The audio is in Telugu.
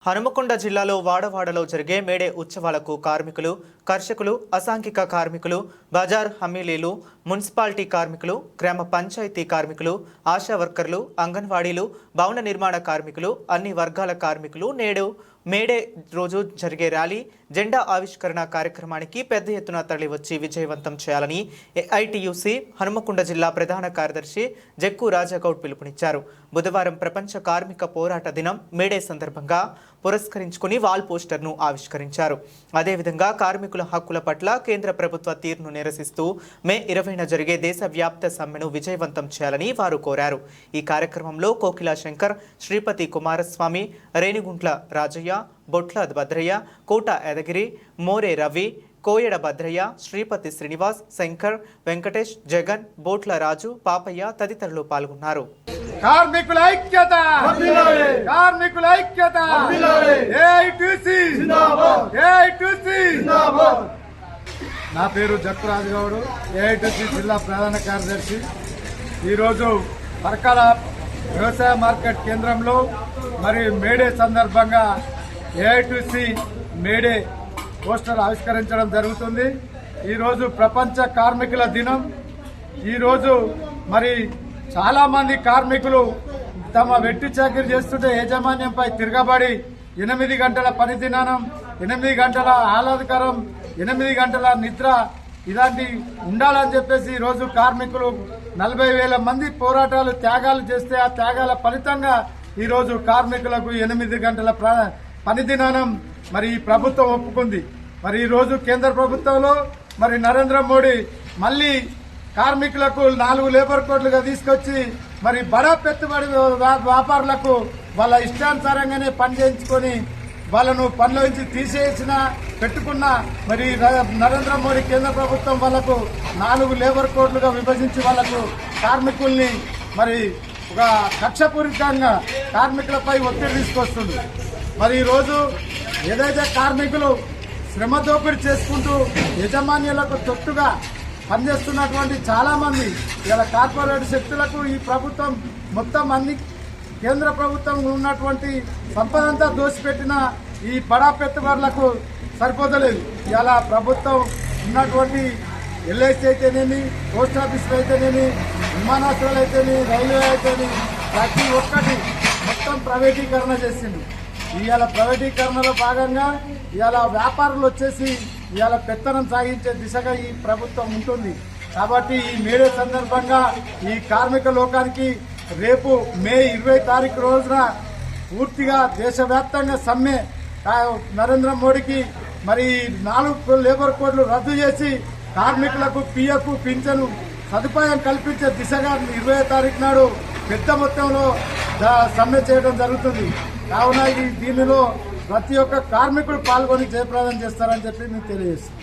హనుమకొండ జిల్లాలో వాడవాడలో జరిగే మేడే ఉత్సవాలకు కార్మికులు, కర్షకులు, అసాంఘిక కార్మికులు, బజార్ హమీలీలు, మున్సిపాలిటీ కార్మికులు, గ్రామ పంచాయతీ కార్మికులు, ఆశా వర్కర్లు, అంగన్వాడీలు, భవన నిర్మాణ కార్మికులు, అన్ని వర్గాల కార్మికులు నేడు మేడే రోజు జరిగే ర్యాలీ, జెండా ఆవిష్కరణ కార్యక్రమానికి పెద్ద ఎత్తున తరలివచ్చి విజయవంతం చేయాలని ఏఐటీయూసీ హనుమకొండ జిల్లా ప్రధాన కార్యదర్శి జక్కు రాజాగౌడ్ పిలుపునిచ్చారు. బుధవారం ప్రపంచ కార్మిక పోరాట దినం మేడే సందర్భంగా పురస్కరించుకుని వాల్ పోస్టర్ను ఆవిష్కరించారు. అదేవిధంగా కార్మికుల హక్కుల పట్ల కేంద్ర ప్రభుత్వ తీరును నిరసిస్తూ మే 20న జరిగే దేశవ్యాప్త సమ్మెను విజయవంతం చేయాలని వారు కోరారు. ఈ కార్యక్రమంలో కోకిలా శంకర్, శ్రీపతి కుమారస్వామి, రేణిగుంట్ల రాజయ్య, బొట్ల భద్రయ్య, కోట యాదగిరి, మోరే రవి, కోయడ భద్రయ్య, శ్రీపతి శ్రీనివాస్, శంకర్, వెంకటేష్, జగన్, బోట్ల రాజు, పాపయ్య తదితరులు పాల్గొన్నారు. కార్మికుల ఐక్యత, కార్మికుల ఐక్యత, ఏఐటీసీ జిందాబాద్, ఏఐటీసీ జిందాబాద్. నా పేరు జక్కు రాజగౌడ్, ఏఐటీసీ జిల్లా ప్రధాన కార్యదర్శి. ఈరోజు పరకాల వ్యవసాయ మార్కెట్ కేంద్రంలో మరి మేడే సందర్భంగా ఏఐటీసీ మేడే పోస్టర్ ఆవిష్కరించడం జరుగుతుంది. ఈరోజు ప్రపంచ కార్మికుల దినం. ఈరోజు మరి చాలా మంది కార్మికులు తమ వెట్టి చాకిరీ చేస్తుంటే యాజమాన్యంపై తిరగబడి 8 గంటల పని దినానం, 8 గంటల ఆహ్లాదకరం, 8 గంటల నిద్ర ఇలాంటి ఉండాలని చెప్పేసి ఈరోజు కార్మికులు 40,000 మంది పోరాటాలు, త్యాగాలు చేస్తే ఆ త్యాగాల ఫలితంగా ఈరోజు కార్మికులకు 8 గంటల పని దినానం మరి ఈ ప్రభుత్వం ఒప్పుకుంది. మరి ఈరోజు కేంద్ర ప్రభుత్వంలో మరి నరేంద్ర మోడీ మళ్ళీ కార్మికులకు 4 లేబర్ కోడ్లుగా తీసుకొచ్చి మరి బడా పెట్టుబడి వ్యాపారులకు వాళ్ళ ఇష్టానుసారంగానే పని చేయించుకొని వాళ్ళను పనిలో నుంచి తీసేసిన పెట్టుకున్న మరి నరేంద్ర మోడీ కేంద్ర ప్రభుత్వం వాళ్లకు 4 లేబర్ కోడ్లుగా విభజించి వాళ్లకు కార్మికుల్ని మరి ఒక కక్షపూరితంగా కార్మికులపై ఒత్తిడి తీసుకొస్తుంది. మరి ఈరోజు ఏదైతే కార్మికులు శ్రమ దోపిడీ చేసుకుంటూ యజమాన్యులకు తొత్తుగా పనిచేస్తున్నటువంటి చాలా మంది ఇలా కార్పొరేట్ శక్తులకు ఈ ప్రభుత్వం మొత్తం అన్ని కేంద్ర ప్రభుత్వం ఉన్నటువంటి సంపదంతా దోసిపెట్టిన ఈ బడా పెట్టుబడులకు సరిపోతలేదు. ఇలా ప్రభుత్వం ఉన్నటువంటి ఎల్ఐసి అయితేనేమి, పోస్ట్ ఆఫీసులు అయితేనేమి, విమానాశ్రయాలు అయితేనేమి, రైల్వే అయితేనేమి ప్రతి ఒక్కటి మొత్తం ప్రైవేటీకరణ చేసింది. ఇవాళ ప్రైవేటీకరణలో భాగంగా ఇవాళ వ్యాపారులు వచ్చేసి ఇవాళ పెత్తనం సాగించే దిశగా ఈ ప్రభుత్వం ఉంటుంది. కాబట్టి ఈ మేడే సందర్భంగా ఈ కార్మిక లోకానికి రేపు మే 20 తారీఖు రోజున పూర్తిగా దేశవ్యాప్తంగా సమ్మె నరేంద్ర మోడీకి మరి 4 లేబర్ కోడ్లు రద్దు చేసి కార్మికులకు పిఎఫ్, పింఛను సదుపాయం కల్పించే దిశగా 20 తారీఖు నాడు పెద్ద మొత్తంలో సమ్మె చేయడం జరుగుతుంది. కావున దీనిలో ప్రతి ఒక్క కార్మికుడు పాల్గొని జయప్రదం చేస్తారని చెప్పి మేము తెలియజేస్తాం.